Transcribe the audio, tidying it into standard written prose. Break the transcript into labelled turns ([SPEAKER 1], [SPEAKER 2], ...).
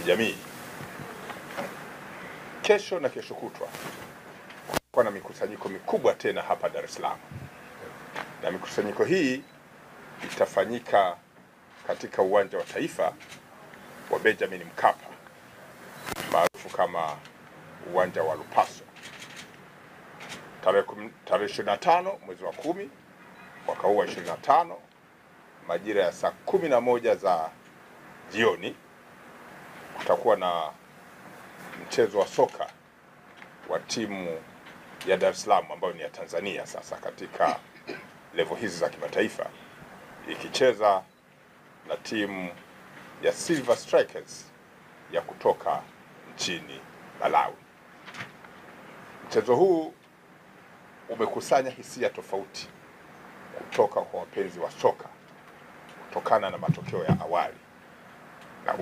[SPEAKER 1] kijamii. Kesho na kesho kutwa kuna mikusanyiko mikubwa tena hapa Dar es Salaam, na mikusanyiko hii itafanyika katika uwanja wa Taifa wa Benjamin Mkapa maarufu kama uwanja wa Lupaso, tarehe 25 mwezi wa 10 mwaka huu wa 25 majira ya saa 11 za jioni. Kutakuwa na mchezo wa soka wa timu ya Dar es Salaam ambayo ni ya Tanzania sasa katika level hizi za kimataifa, ikicheza na timu ya Silver Strikers ya kutoka nchini Malawi. Mchezo huu umekusanya hisia tofauti kutoka kwa wapenzi wa soka kutokana na matokeo ya awali na